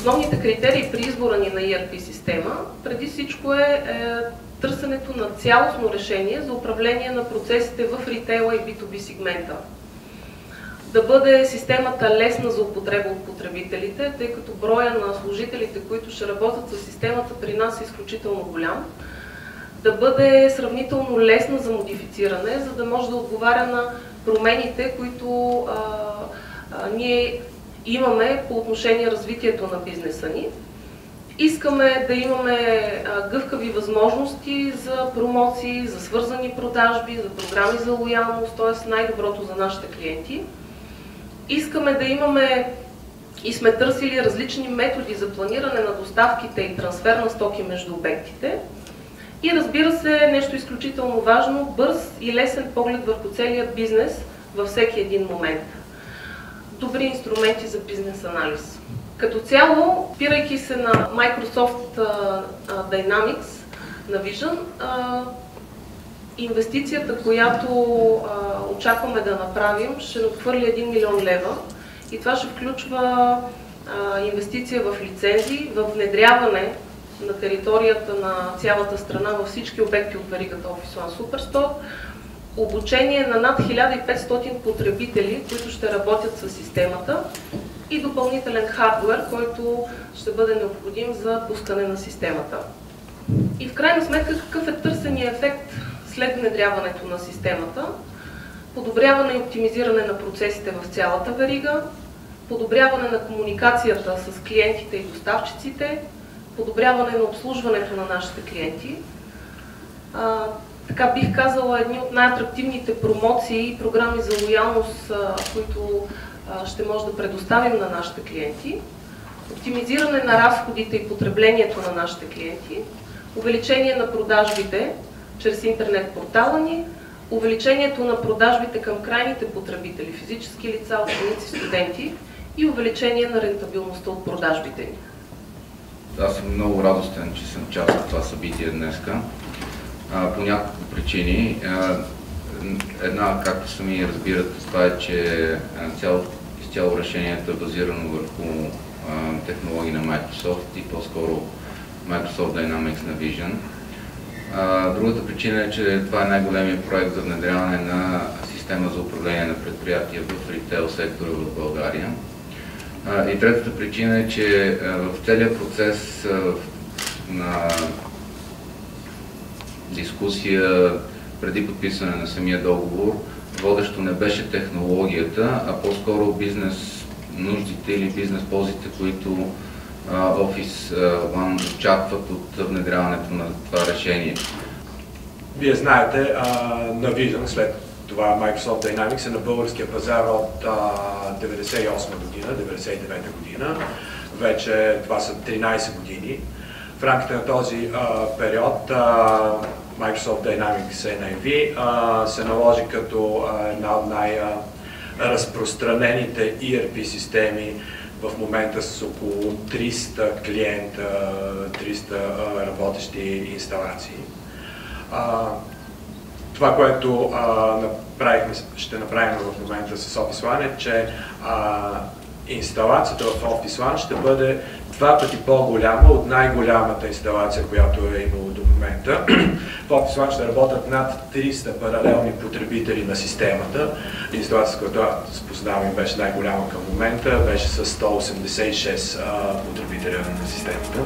основните критерии при избора ни на ERP система преди всичко е търсенето на цялостно решение за управление на процесите в ритейла и B2B сегмента. Да бъде системата лесна за употреба от потребителите, тъй като броя на служителите, които ще работят с системата при нас е изключително голям. Да бъде сравнително лесна за модифициране, за да може да отговаря на промените, които ние имаме по отношение развитието на бизнеса ни. Искаме да имаме гъвкави възможности за промоции, за свързани продажби, за програми за лоялност, т.е. най-доброто за нашите клиенти. Искаме да имаме и сме търсили различни методи за планиране на доставките и трансфер на стоки между обектите. И разбира се, нещо изключително важно, бърз и лесен поглед върху целия бизнес във всеки един момент. Добри инструменти за бизнес анализ. Като цяло, опирайки се на Microsoft Dynamics, на Vision, инвестицията, която очакваме да направим, ще надхвърли 1 милион лева и това ще включва инвестиция в лицензии, в внедряване на територията на цялата страна във всички обекти от веригата Office One Superstore, обучение на над 1500 потребители, които ще работят с системата и допълнителен хардуер, който ще бъде необходим за пускане на системата. И в крайна сметка какъв е търсеният ефект след внедряването на системата? Подобряване и оптимизиране на процесите в цялата верига, подобряване на комуникацията с клиентите и доставчиците, подобряване на обслужването на нашите клиенти. Така бих казала, едни от най-атрактивните промоции и програми за лоялност, които ще може да предоставим на нашите клиенти, оптимизиране на разходите и потреблението на нашите клиенти, увеличение на продажбите чрез интернет портала ни, увеличението на продажбите към крайните потребители, физически лица, ученици, студенти и увеличение на рентабилността от продажбите ни. Аз съм много радостен, че съм част от това събитие днеска. По няколко причини. Една, както сами разбирате, това е, че изцяло решението е базирано върху технологии на Microsoft и по-скоро Microsoft Dynamics на Vision. Другата причина е, че това е най-големият проект за внедряване на система за управление на предприятия в ритейл сектора в България. И третата причина е, че в целия процес на дискусия преди подписване на самия договор, водещо не беше технологията, а по-скоро бизнес нуждите или бизнес ползите, които Office One очакват от внедряването на това решение. Вие знаете, на Vision, след това Microsoft Dynamics е на българския пазар от 1998 година, 1999 година. Вече това са 13 години. В рамките на този период Microsoft Dynamics NIV се наложи като една от най-разпространените ERP системи в момента с около 300 клиента, 300 работещи инсталации. Това, което ще направим в момента с Office One е, че инсталацията в Office One ще бъде 2 пъти по-голяма от най-голямата инсталация, която е имало до момента. В Office One ще работят над 300 паралелни потребители на системата. Инсталацията, която аз познавам и беше най-голяма към момента, беше с 186 потребителя на системата.